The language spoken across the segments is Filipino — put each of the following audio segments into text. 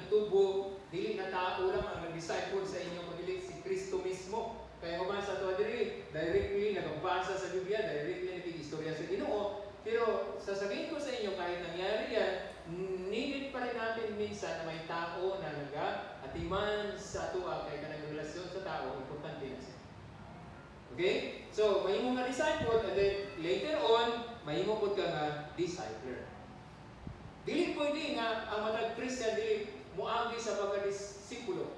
nagtubo, dili na tao lang ang nag-disciple sa inyo, kundi si Kristo mismo. Kaya kung sa ito, directly nagpasa sa Biblia, directly nag-istorya sa Ginoo. Pero sasabihin ko sa inyo, kahit nangyari yan, needed pa rin natin minsan na may tao na nag-atiman sa tuwa kaya ka nag-relasyon sa tao, importante na siya. Okay? So, mahimo nga disciple, and then later on, mahimo po ka nga discipler. Dili pwede nga ang matag Christian, dili muagi sa pagka-disipulo.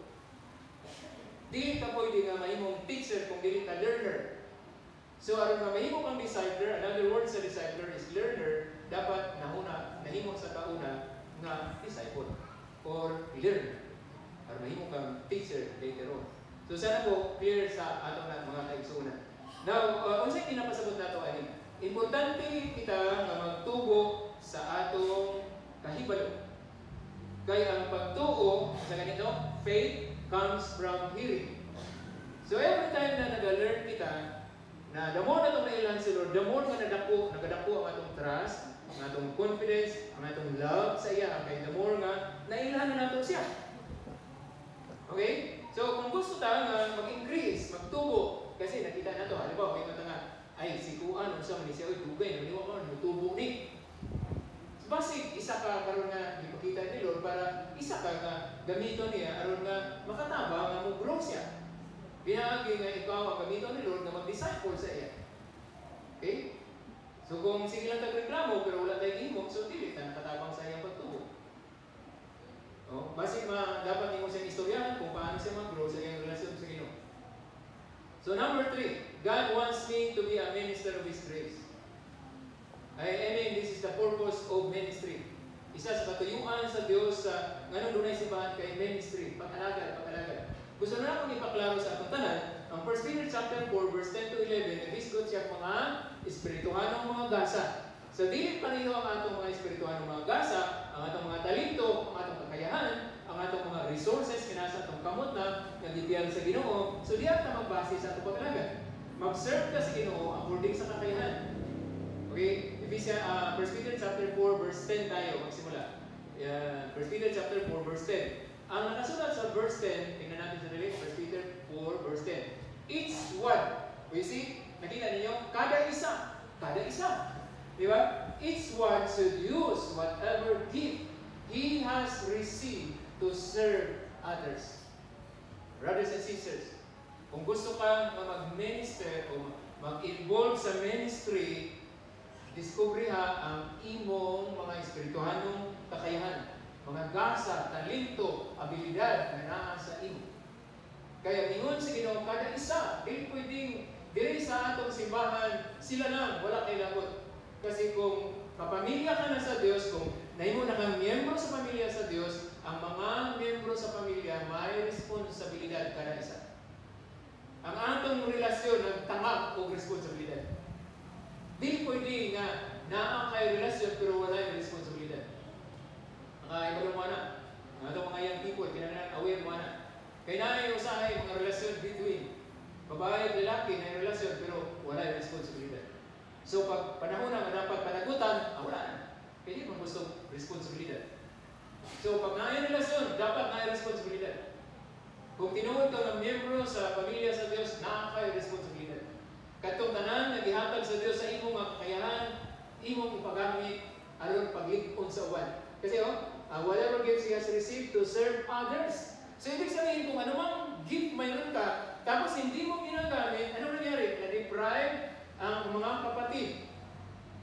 Dili ka pwede nga mahimong teacher kung dili ka learner. So, aron nga mahimo kang discipler, another word sa discipler is learner, dapat nahimo sa kauna nga disciple or learner. Aron mahimo kang teacher later on. So, sana po clear sa atong mga kaigsunan. Now, unsay kinapasabot nato ani? Importante kita nga magtubo sa atong kahibalo. Kaya ang pagtuo sa ganito, faith comes from hearing. So, every time na nag-learn kita, na the more na itong nailan si Lord, the more nga nagadako ang atong trust, ang atong confidence, ang atong love sa iya, kaya the more nga nailan na nato siya. Okay? So, kung gusto tayo nga mag-increase, magtubo, kasi nakita na ito, halimbawa, may nga, ay, si Kuan, sa man siya, dugay, naniwa ko, magtubo ni. So, basig, isa ka karon nga ipakita ni Lord para isa ka nga gamito niya, aron nga makataba nga mo grow siya. Binaagi nga ikaw ang gamito ni Lord na mag-disciple sa iya. Okay? So kung sige lang tag-reklamo pero wala tayong himok, so dili ka nakatabang sa iyang pagtubo. Oh, basi dapat mo siyang istoryahan kung paano siya mag-grow sa iyang relasyon sa Ginoo. So number 3, God wants me to be a minister of His grace. I mean, this is the purpose of ministry. Isa sa katuyuan sa Diyos sa nganong dunay simbahan kay ministry, pag-alagad. Gusto na akong ipaklaro sa atong tanan, ang 1 Peter chapter 4, verse 10 to 11, nag-isgot siya mga espirituhanong mga gasa. So, dili pareho ang atong mga espirituhanong mga gasa, ang atong mga talento, ang atong kakayahan, ang atong mga resources, kinasa atong kamot na nagitiyan sa Ginoo. So, diyan ka magbase sa atong pag-alagad. Mag-serve ka sa Ginoo according sa kakayahan. Okay? 1 Peter chapter 4, verse 10 tayo, magsimula. 1 Peter chapter 4, verse 10. Ang nakasulat sa verse 10, tingnan natin sa dali, 1 Peter 4, verse 10. Each one, you see, nakita ninyo, kada isa. Di ba? Each one should use whatever gift he has received to serve others. Brothers and sisters, kung gusto kang mag-minister o mag-involve sa ministry, diskubriha ang imong mga espirituhanong kakayahan. Mga gasa, talento, abilidad na naa sa imo. Kaya ingon sa Ginoo kada isa, dili pwedeng diri sa atong simbahan sila lang wala kay labot. Kasi kung kapamilya ka na sa Dios, kung nahimo na kang miyembro sa pamilya sa Dios, ang mga miyembro sa pamilya may responsibilidad kada isa. Ang atong relasyon nagtangak og responsibilidad. Dili pwede nga naa kay relasyon pero wala yung responsibilidad. Ibang mo na. Itong mga young people, kinahanglan aware mo na. Kaya na yung usahay, mga relasyon between babae at lalaki na yung relasyon pero wala yung responsibilidad. So pag panahon na dapat panagutan, wala na. Kaya mo gusto responsibilidad. So pag na yung relasyon, dapat na yung responsibilidad. Kung tinuod ka ng miyembro sa pamilya sa Diyos, na kayo responsibilidad. Katong tanan, nagihatag sa Diyos sa imong kakayahan, imong ipagamit, aron paglikon sa uwan. Kasi whatever gifts he has received to serve others. So, ibig sabihin kung anumang gift mayroon ka, tapos hindi mo ginagamit, ano nangyari? Na-deprive ang mga kapatid.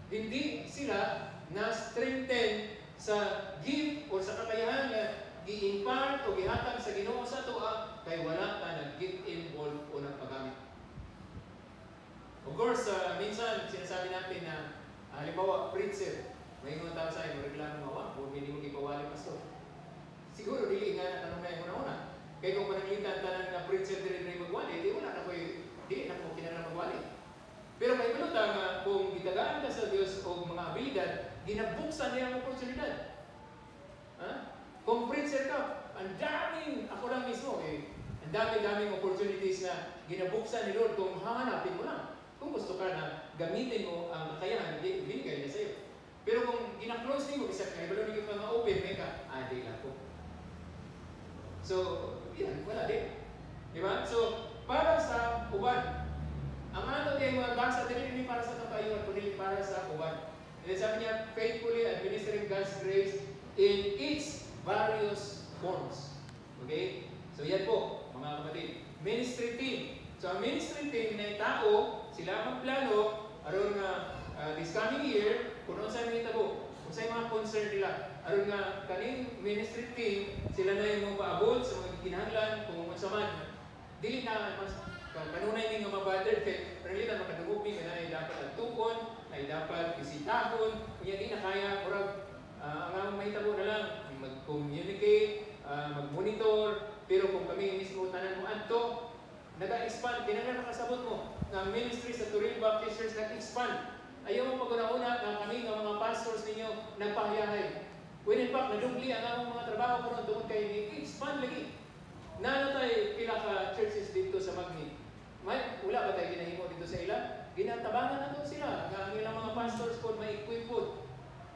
Hindi sila na-strengthen sa gift o sa kakayahan na i-impart o gihatag sa Ginoo sa tuwa, kay wala ka nag-gift involved o nagpagamit. Of course, minsan sinasabi natin na, halimbawa, preacher, may mga tao sa akin, reklamo nga, kung hindi mo ipawali pastor. Siguro, dili nga tanong na yung una-una. Kaya kung pananglitan tanan na preacher dili magwali, di wala na ko dili na ko kinahanglan magwali. Pero may maluta nga, kung gitagaan ka sa Diyos o mga abilidad, ginabuksan niya ang oportunidad. Kung preacher ka, ang daming, ako lang mismo, ang daming opportunities na ginabuksan ni Lord kung hahanapin mo lang. Kung gusto ka na gamitin mo ang kakayahan, binigay niya sa iyo. Pero kung gina-close mo, isa kayo, balon ka nga open, may ka, di lang po. So, yan, wala din. Diba? So, para sa uban, ang ato din mga basa, hindi para sa kakayuan, kundi para sa uban. And sabi niya, faithfully administering God's grace in its various forms. Okay? So yan po, mga kapatid. Ministry team. So ang ministry team na tao, sila magplano, aron nga this coming year, kung ano sa mga tabo, kung sa mga concern nila, aron nga kaning ministry team, sila na yung mapaabot sa mga kinahanglan, kung ano sa man. Dili na, kanunay ni nga mabader, kaya realita makadugog ni na ay dapat nagtukon, ay dapat bisitahon, kaya di na kaya, ang among mahitabo na lang, mag-communicate, mag-monitor, pero kung kami mismo tanan mo adto, nag-expand, kinahanglan makasabot mo, ng ministry sa Turil Baptist Church nag-expand. Ayaw mo pag-una-una na kami ng mga pastors ninyo nagpahiyahay. When in fact, nadugli ang among mga trabaho ko ron tungkol kayo, i-expand lagi. Naano tayo pila ka churches dito sa Magni? Wala ba tayo ginahimo dito sa ila? Ginatabangan na to sila. Ang ilang mga pastors po, may equip po.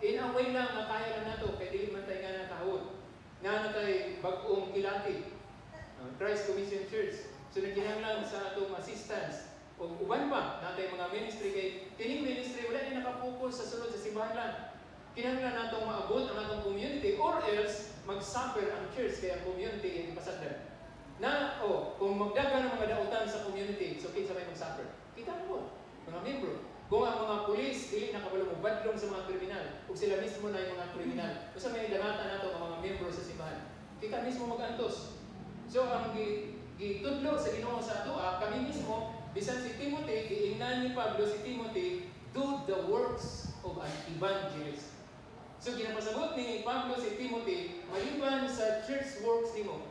In a way lang, makaya lang na to. Kaya dili man tayo nga nakahod. Nga na tayo bagong kilati. Christ Commission Church. So nagkinahanglan sa atong assistance. O uban pa, natay mga ministry kay kining ministry wala din nakapokus sa sunod sa simbahan lang. Kinahanglan natong maabot ang atong community or else mag-suffer ang church kaya ang community hindi pasagdan. Kung magdagan ng mga dautan sa community, so kinsa may mag-suffer? Kita mo, mga membro. Kung ang mga pulis dili nakabalo mo badlong sa mga kriminal, kung sila mismo na yung mga kriminal, usa may dangatan nato ang mga membro sa simbahan. Kita mismo mag-antos. So ang gitudlo sa Ginoo sa ato, kami mismo bisan si Timothy, giingnan ni Pablo si Timothy, do the works of an evangelist. So ginapasabot ni Pablo si Timothy, maliban sa church works nimo,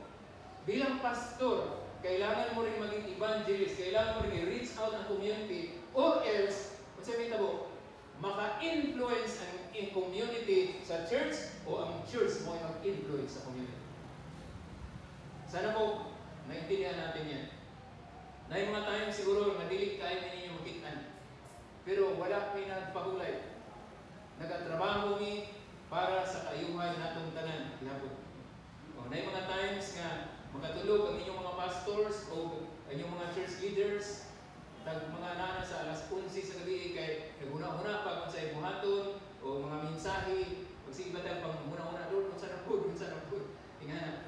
bilang pastor, kailangan mo rin maging evangelist, kailangan mo rin i-reach out ang community, or else, kung sabi tabo, maka-influence ang community sa church o ang church mo ay mag-influence sa community. Sana po, naintindihan natin yan. Na yung mga tayong siguro madilig kayo na ninyo makitaan. Pero wala kayo nagpahulay. Nagatrabaho mi para sa kayuhan natong tanan. Na yung mga times nga makatulog ang inyong mga pastors o ang inyong mga church leaders, mga nana sa alas 11 sa gabi kay naguna-una pa kung sa ibuhaton o mga mensahe, magsigibatang pang muna-una doon kung saan ang food. Tingnan.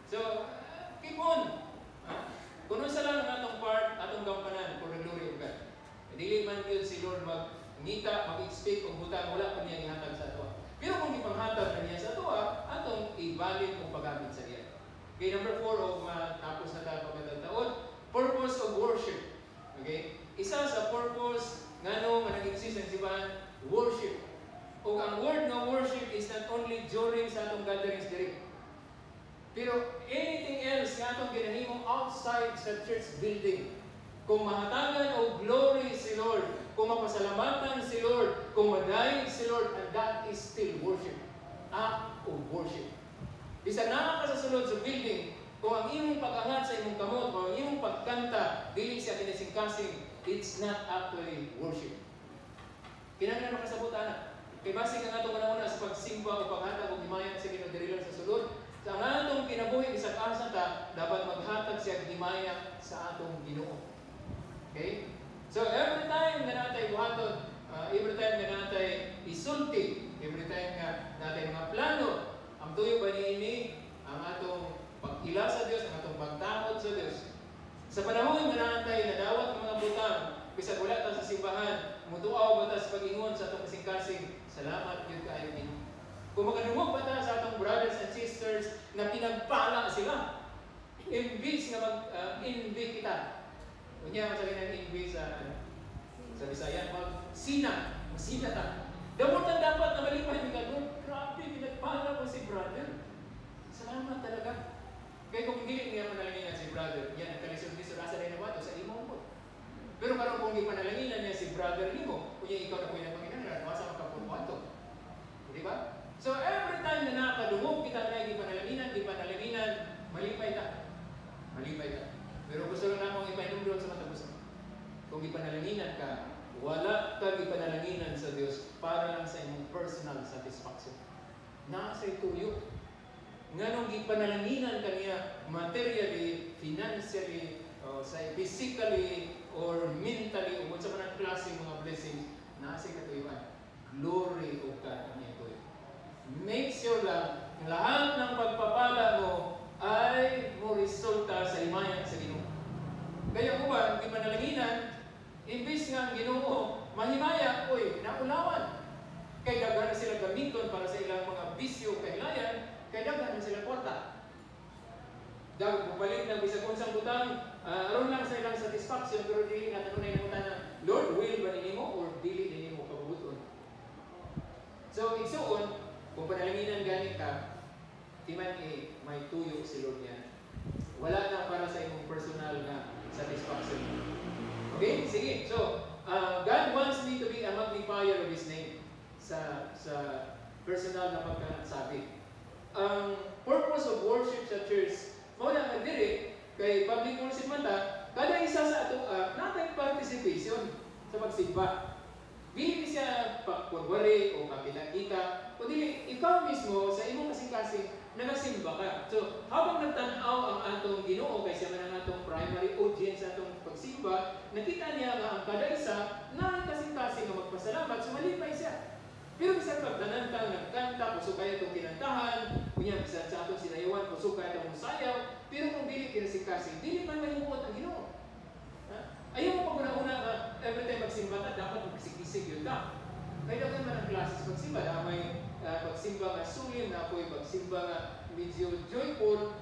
So, keep on. Kung sa lang ang atong part, atong gampanan for the glory of God. Dili man yun si Lord mag-ngita, mag-expect o butang, wala pa niya ihatag sa ato. Pero kung ipanghatag na niya sa ato, atong ibalin o paggamit sa iya. Okay, number 4 o tapos na tayo pagkatataon, purpose of worship. Okay? Isa sa purpose nga nag-exist ang simbahan, worship. O ang word na worship is not only during sa atong gatherings direct. Pero anything else nga itong ginahimong outside sa church building. Kung mahatagan o glory si Lord, kung mapasalamatan si Lord, kung madayig si Lord, and that is still worship. Act of worship. Bisa na ka sa sulod sa building, kung ang imong pag-angat sa imong kamot, kung ang imong pagkanta, dili siya kinising-kasing, it's not actually worship. Kinahanglan makasabot ana. Kay basig ang atong una sa pagsimba o paghatag o himayan sa Ginoo diri lang sa sulod. Sa atong kinabuhi bisag asa ta dapat maghatag siya himaya sa atong Ginoo. Okay? So every time na natay buhaton, every time na natay isulti, every time nga natay mga plano, ang tuyo ba niini ang atong pag-ila sa Dios, ang atong pagtakod sa Dios. Sa panahon na natay nadawat ng mga butang, bisag wala ta sa simbahan, mutuaw ba ta sa pag-ingon sa atong kasing-kasing, salamat gyud kaayo Ginoo. Kung makadungog ba ta sa atong brothers and sisters na pinagpala sila, imbis nga mag-envy kita. Kunya sabi ng envy sa Bisaya, mag-sina ta. Dapat dapat na malipay ni God, grabe, pinagpala ko si brother. Salamat talaga. Kaya kung hindi niya panalanginan si brother, yan ang kalisod-lisod, asa rin na wato sa imo mo. Pero karon kung hindi panalanginan niya si brother mo, kunya ikaw na po yung Panginoon, wasa makapunwato. Di ba? So every time na nakadungog kita na di panalanginan, malipay ka. Pero gusto lang akong ipainom doon sa matapos. Kung ipanalanginan ka, wala kang ipanalanginan sa Diyos para lang sa imong personal satisfaction. Nasa tuyo. Nga nung ipanalanginan ka niya materially, financially, physically, or mentally, o sa mga klaseng mga blessings, nasa katuyuan. Glory o God ang ito. Make sure lang, lahat ng pagpapala mo ay mo resulta sa himaya sa Ginoo. Kaya kung ba, hindi manalanginan, imbis nga ang Ginoo, mahimaya, naulawan. Kaya daghan na sila gamiton para sa ilang mga bisyo kahilayan, kaya daghan na sila kwarta. Balik na bisag unsang butang, aron lang sa ilang satisfaction, pero dili na tanong na ilang na, Lord, will ba ninyo or dili ninyo kabubuton? So, igsuon, kung panalanginan gani ka, timan may tuyo si Lord yan. Wala na para sa imong personal na satisfaction. Okay? Sige. So, God wants me to be a magnifier of His name sa personal na pagkanasabi. Ang purpose of worship sa church, muna nga diri, kay public worship man ta, kada isa sa ato, natay participation sa pagsimba. Dili siya pagwari o kakita-kita, o dili, ikaw mismo sa imong kasing-kasing nagasimba ka. So, habang nagtanaw ang atong Ginoo, kaysa man ang atong primary audience sa atong pagsimba, nakita niya nga ang kada isa na kasing-kasing na magpasalamat, sumalipay siya. Pero bisa pagtanan ka, nagkanta, pusukay itong kinantahan, kunya bisa sa atong sinayawan, pusukay itong sayaw, pero kung dili kinasing-kasing, dili man mahimuot ang Ginoo. Ayaw mo pag-una-una na every time magsimba ka, dapat magkisig-kisig yun ka. Kaya dapat man ang klases magsimba, na may pagsimba nga sulim, na ako'y pagsimba nga medyo joyful,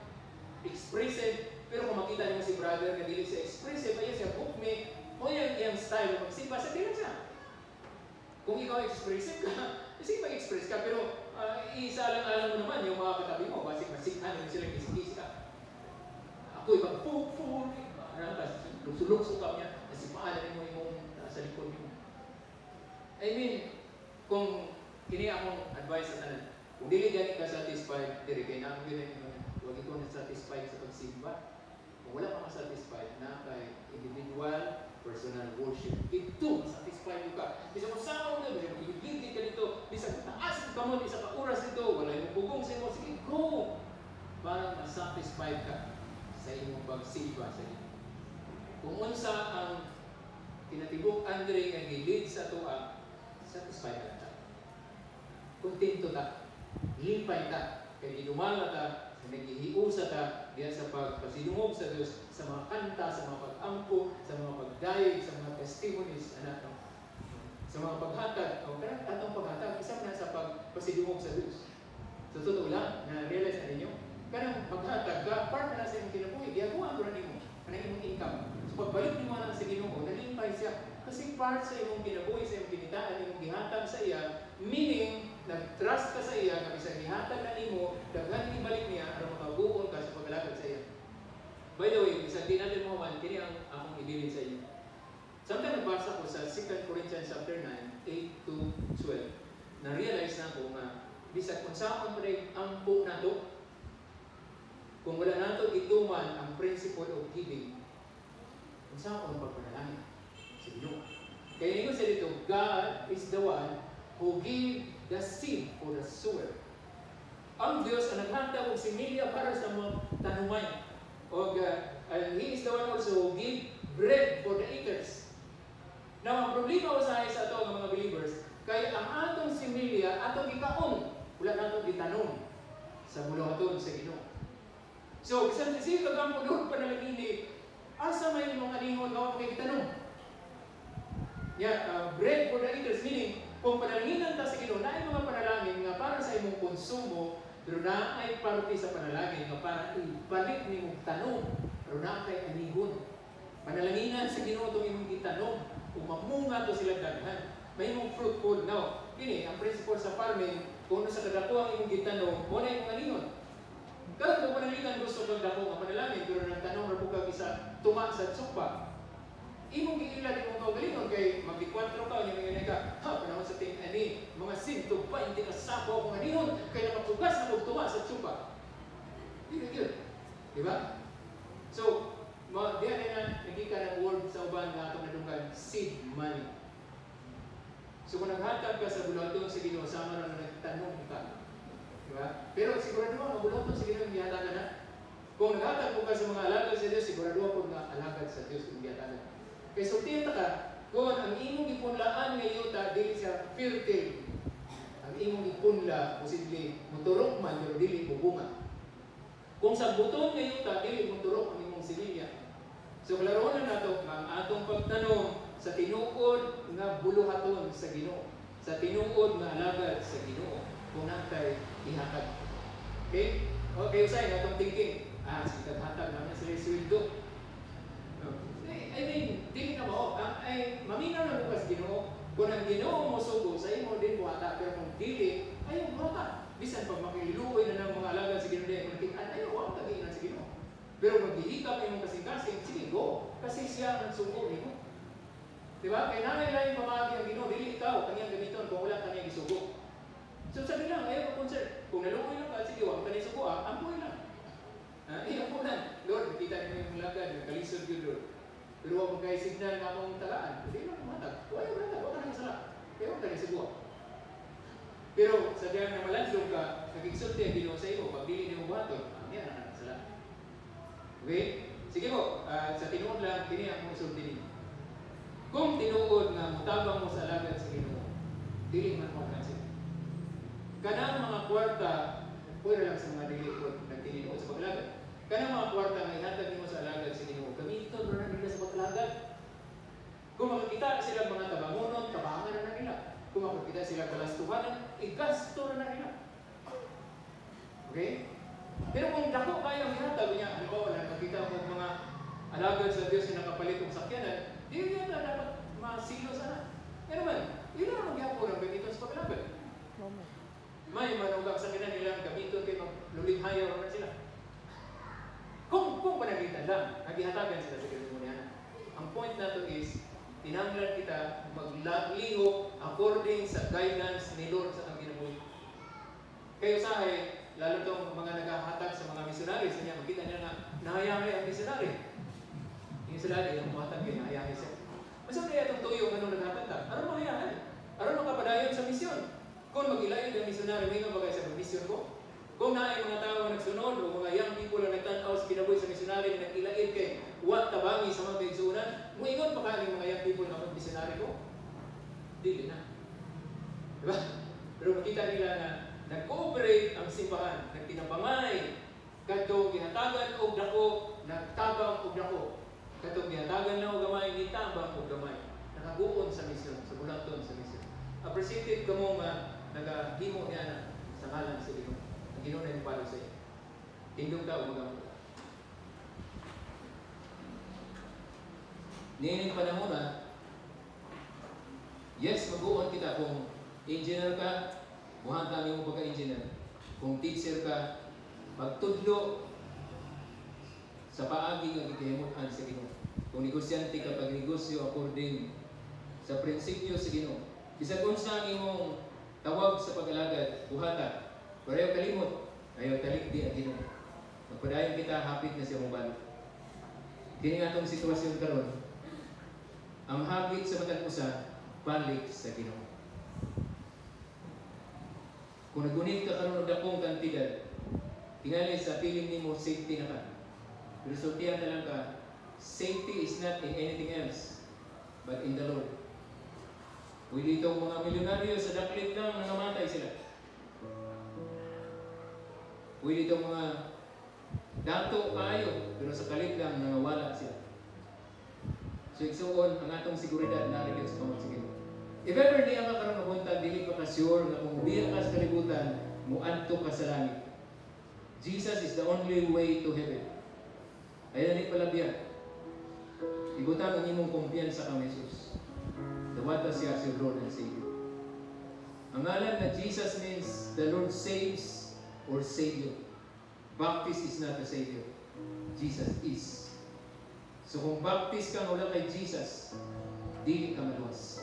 expressive, pero kung makita niyo si brother na dili siya expressive, ayaw siya bookmate, o yung style ng magsimba, sa dili siya. Kung ikaw expressive ka, kasi mag-express ka, pero isa lang mo naman yung mga katabi mo, basig masikhan naman sila kisig-kisig ka. Ako'y mag-full, lukso-lukso ka niya, kasi paalan mo yung sa likod mo. I mean, kung kini akong advice sa tanan, kung dili gani ka satisfied, diri kay na huwag ikaw na-satisfied sa pagsimba. Kung wala ka ma-satisfied na kay individual, personal worship, ito, satisfied ka. Bisa mo sao na, bisa mo ibigit ka dito, bisa taas ka mo, bisa ka oras dito, wala yung bugong sa imo, sige, go! Para ma-satisfied ka sa imong pagsimba sa inyo. Kung unsa ang kinatibok Andre nga gilid sa tuwa, satisfied ka. Kontento ta, lipay ta, kay idumala ta, naghihiusa ta diya sa pagpasidungog sa Diyos, sa mga kanta, sa mga pag-ampo, sa mga pagdayeg, sa mga testimonies, sa mga paghatag, o karang atong paghatag, isa na sa pagpasidungog sa Diyos. So, totoo lang, na-realize na ninyo, karang paghatag ka, part na sa inyong kinabuhi, diyaguan ko na ninyo, kanang imong income. So, pagbalik nyo na sa Ginoo, nalimpay siya, kasi part sa imong kinabuhi, sa imong kinitaan, imong gihatag sa iya, meaning, nag-trust ka sa iya, na isang gihatag na nimo, daghan ibalik niya, aron makabuon ka sa paglalakad sa iya. By the way, isang di natin mo man, kini ang akong ibilin sa inyo. Samtang nagbasa ko sa 2 Corinthians chapter 9, 8-12, na-realize na ko nga, bisag kung saan pa rin ang po na to, kung wala nato ituman ang principle of giving, kung saan ko ang pagpanalangin sa Ginoo. Kaya ninyo sa dito, God is the one who give the seed for the sower. Ang Diyos ang naghanda og similya para sa mga tanumay. And He is the one also who give bread for the eaters. Now, ang problema usahay sa ato ng mga believers, kaya ang atong similya, atong ikaon, wala natong itanom sa buluhaton sa Ginoo. So, isang sisi kagampo doon panalangini, asa may imong anihon na kay itanom. Bread for the eaters, meaning, kung panalanginan ta sa Ginoo, na ay mga panalangin nga para sa imong konsumo, pero na ay parte sa panalangin nga para ibalik ni mong tanong, pero na kay anihon. Panalanginan sa Ginoo itong imong itanong, kung mamunga to sila daghan, may imong fruitful. Now, ini ang principle sa farming, kung ano sa kadako ang imong gitanong, mo na imong anihon. Kaya kung panalanginan gusto kang dako ang panalangin, pero nang tanong ra po kag isa tuma sa tsupa, imong giilan imong kaugalingon kay magdi-4 ka niya nga ka. Panahon sa ting ani, mga 120 ka sako akong anihon kay napatugas na og tuma sa tsupa. Dili gyud. Di ba? So, diyan na nagika ng word sa uban nga atong nadunggan, seed money. So kung naghatag ka sa bulaton sa Ginoo, sama na nagtanong ka. Di ba? Pero sigurado mo, ang bulaton sa Ginoo gihatag na. Kung naghatag mo ka sa mga alagad sa Dios, sigurado ako na alagad sa Dios kung gihatagan. Kaya sultihan ta ka, kung ang imong ipunlaan nga yuta dili sa fertile, ang imong ipunla posible muturok man pero dili mubunga. Kung sa buton nga yuta dili muturok ang imong similya. So klaroon na nato ang atong pagtanong sa tinuod nga buluhaton sa Ginoo, sa tinuod nga alagad sa Ginoo kung natay ihatag. Okay? Okay, usay na itong thinking. Sige, hatag namin sila sweldo. I mean, dili na mo. Ay, maminaw na bukas Ginoo. Kung ang Ginoo mo sugo, sa imo din buhata. Pero kung dili, ayaw buhata. Bisan pag makiluoy na ng mga alagad sa Ginoo, ayaw, huwag tagiinan sa Ginoo. Pero maghihikap imong kasing-kasing, sige, go. Kasi siya ang sugo nimo. Diba? Kaya nangailangan pamagi ang Ginoo, dili ikaw, kanyang gamiton kung wala kanyang isugo. So sabi lang, ayaw ka concern. Kung naluoy lang ka, sige, huwag ka na isugo, ampuin lang. Ilang po lang, Lord, nakita niyo yung lagad, nagkalisod yun, Lord. Pero huwag magkaya signal na akong talaan. Hindi lang matag. Huwag ka nang sala. Kaya huwag ka nang siguro. Pero sa diyan na malandong ka, nagigsulti ang Ginoo sa iyo, pag dili niyo buhaton, yan ang sala. Okay? Sige po, sa tinuod lang, kini ang mga sulti ninyo. Kung tinuod na mutabang mo sa alagad sa Ginoo, dili man mo kansin. Kanang mga kwarta, pwede lang sa mga dili ko nagtininuod sa paglagad. Kanang mga kwarta nga ihatag nimo sa alagad sa Ginoo, gamiton mo na nila sa paglagad. Kung makikita sila mga tabangonon, tabangan na nila. Kung makikita sila kalastuhanan, igasto na nila. Okay? Pero kung dako kaya ang ihatag niya, ano ba, wala nakita mo mga alagad sa Diyos na nakapalit ng sakyanan, di yan na dapat masilo sana. Pero man, yun na magyapon ang gamiton sa paglagad. May manugak sa kinan nilang gamiton kay maglulinghayaw na sila. Kung panagitan lang, naghihatagan sila sa kalimunianan. Ang point na to is, tinanglan kita maglihok according sa guidance ni Lord sa kang ginabuhi. Kayo sahay, lalo itong mga naghahatag sa mga missionary, sa niya, makita niya na nahayahay ang missionary. Yung missionary, yung muhatag kayo, nahayahay siya. Masabi niya itong tuyo, anong naghatag? Ano mahayahay? Ano makapadayon sa misyon? Kung mag-ilayo ng missionary, may nga bagay sa mission ko? Kung na ay mga tao na nagsunod o mga young people na nagtanaw sa kinabuhi sa missionary na nag-ilaid kay what tabangi sa mga kaigsunan, muingon pa ka ng mga young people na mag-missionary ko? Dili na. Diba? Pero makita nila na nag-cooperate ang simbahan, nagtinapamay, kadtong ginatagan o dako, nagtabang o dako. Kadtong ginatagan na o gamay, nitabang o gamay. Nakaguon sa misyon, sa bulaton sa misyon. Appreciated ka mo nga nagahimo niya na sa ngalan sa Ginoo. Ang Ginoo na yung palo sa iyo. Tindog ka o magamot ka. Niining panahon na, yes, mag-uon kita kung engineer ka, buhantang mo pagka-engineer. Kung teacher ka, magtudlo sa paagi ng ikahimutan sa Ginoo. Kung negosyante ka, pag-negosyo according sa prinsipyo sa Ginoo. Bisag unsa ang imong tawag sa pag-alagad, buhata. Pero ayaw kalimot, ayaw talikdi ang Ginoo. Magpadayon kita, hapit na siya mong Kini nga itong sitwasyon karon. Ang hapit sa matag usa, balik sa Ginoo. Kung nagunit ka karon og dakong kantidad, tingali sa piling nimo safety na ka. Pero sultihan na lang ka, safety is not in anything else, but in the Lord. Pwede itong mga milyonaryo sa daklit lang nangamatay sila. Pwede itong mga dato kayo, pero sa kalit lang nangawala sila. So igsuon, ang atong seguridad na rin sa pamang sige. If ever di ang karon nabuntag, dili pa ka sure na kung ubiya ka sa kalibutan, muadto ka sa langit. Jesus is the only way to heaven. Kaya ni palabyan. Ibutan ang imong kumpiyansa kang Jesus. Dawata siya si Lord and Savior. Ang ngalan na Jesus means the Lord saves or Savior. Baptist is not a Savior. Jesus is. So kung baptist ka wala kay Jesus, dili ka maluwas.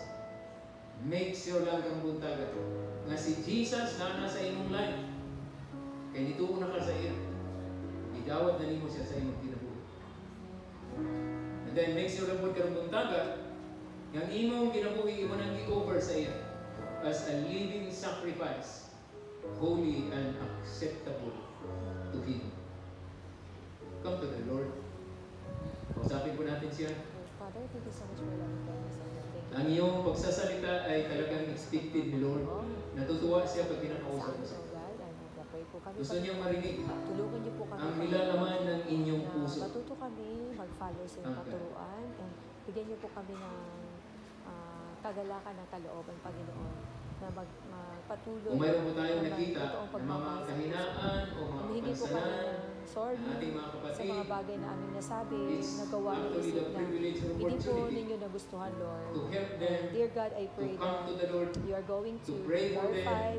Make sure lang kang buntagan nga si Jesus na nasa imong life. Kaya dito na ka sa iyo. Idawat na nimo siya sa imong kinabuhi. And then make sure lang po kang buntagan yang imong kinabuhi imo nang i-offer sa iya as a living sacrifice, holy and acceptable to Him. siya. Father, thank you so much for your loving kindness. Thank you. Ang iyong pagsasalita ay talagang expected ni Lord. Natutuwa siya pag kinakausap mo siya. Gusto niyang marinig Tulungan niyo po kami. ang nilalaman ng inyong puso. Matuto kami mag-follow sa iyong katuruan and bigyan niyo po kami ng kagalakan ng kalooban, Panginoon, na magpatuloy. Kung mayroon po tayong na nakita totoong ng mga kahinaan o mga humihingi po kami kapansanan ng sorry ng ating mga sa kapatid, mga bagay na aming nasabi, it's nagawa ng actually isip the na privilege and hindi po opportunity ninyo nagustuhan, Lord. to help them Dear God, I to pray come to that the Lord. you are going to to pray for them. glorify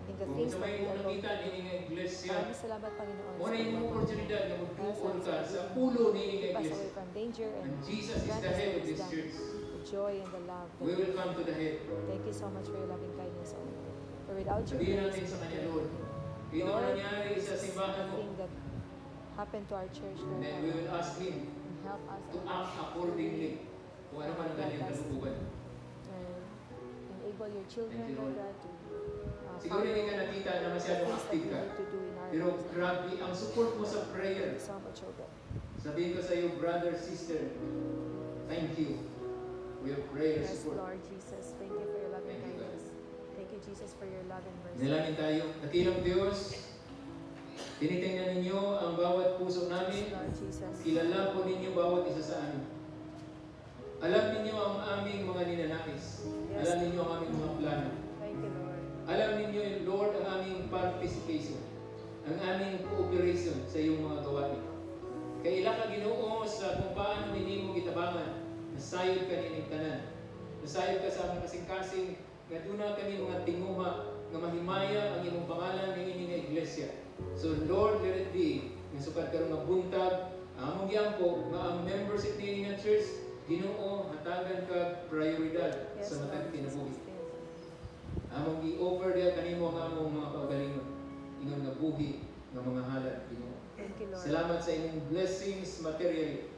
in the Kung things sa that may we are unang going kita, to do. nini nga iglesia, Maraming salamat, Panginoon. muna yung sa oportunidad na magpupul ka sa pulo nini nga keep us iglesia. away from danger and And Jesus is grant the us head the of this wisdom, church. the joy and the love. We will come to the head. Thank you so much for your loving kindness, O Lord. For without your Sabihin grace, natin sa Kanya, Lord, ito ang Lord, nangyari sa simbahan mo. thing that happened to our church, Lord, And then we will ask Him and help us to act accordingly kung ano man ang kanyang kalooban. and enable your children, Thank you, Lord, Lord. to Siguro hindi ka nakita na masyadong active ka. Pero grabe, ang support mo sa prayer. Thank you so much, O God. Sabihin ko sa iyo, brother, sister, thank you for your prayer Yes, support. Lord Jesus. Thank you for your loving Thank you, God. kindness. Thank you, Jesus, for your love and mercy. Nalangin tayo. Dakilang Diyos, tinitingnan ninyo ang bawat puso Yes, namin. Lord Jesus. Kilala po ninyo bawat isa sa amin. Alam ninyo ang aming mga ninanais. Yes. Alam ninyo ang aming mga plano. Thank you, Lord. Alam ninyo, Lord, ang aming participation, ang aming cooperation sa iyong mga gawain. Kaila ka Ginoo sa kung paano ninyo mo gitabangan, nasayod ka nining tanan. Nasayod ka sa aming kasing-kasing, nga duna kami mga tinguha, nga mahimaya ang iyong pangalan ng inyong iglesia. So Lord, let it be, nga sukad karon nga buntag, ang among giyangko, nga ang membership nining nga church, Ginoo, hatagan ka prioridad Yes, sa matag Lord kinabuhi. Jesus. Among gi-offer diya kanimo ang among mga kaugalingon. Ingon nga buhi nga mga halad, Ginoo. Thank you, Lord. Salamat sa inyong blessings materially.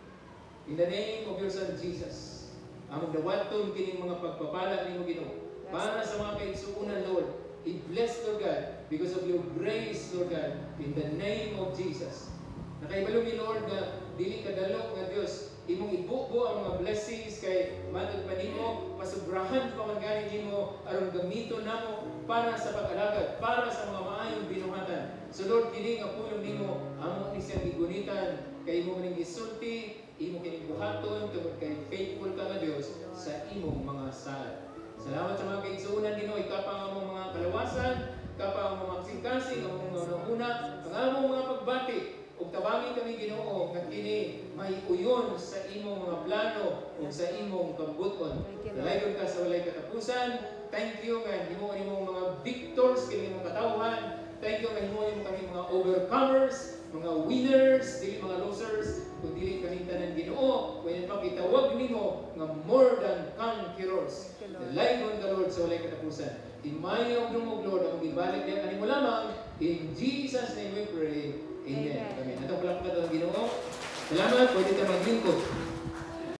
In the name of your Son Jesus, among dawaton kining mga pagpapala nimo Ginoo. Yes, Para sa mga kaigsuunan, Lord, i-bless, Lord God, because of your grace, Lord God, in the name of Jesus. Nakaibalo mi, Lord, nga dili kadalok nga Dios, imong ibubo ang mga blessings kay matod pa nimo, masubrahan pa man gani nimo aron gamito namo para sa pag-alagad, para sa mga maayong binuhatan. So Lord, kini nga pulong nimo amo ni siyang gigunitan kay imo maning gisulti, imo kining buhaton tungod kay faithful ka nga Dios sa imong mga saad. Salamat sa mga kaigsuunan Ginoo, ikapang among mga kalawasan, ikapang among mga kasing-kasing, among mga una, ang among mga pagbati. Ug tabangin kami Ginoo nga kini may uyon sa imong mga plano ug sa imong kabuton. Dalaygon ka sa walay katapusan. Thank you nga himo imong mga victors kini imong katawhan. Thank you nga himo imong kami mga overcomers, mga winners, dili mga losers, kung dili kami tanan Ginoo. When pakitawag nimo nga more than conquerors. Dalaygon ka Lord sa walay katapusan. Timayo og Lord ang ibalik niya kanimo lamang. In Jesus name we pray. Amen. Amen. Atong palakpakan ang Ginoo. Salamat, pwede ka maglingkod.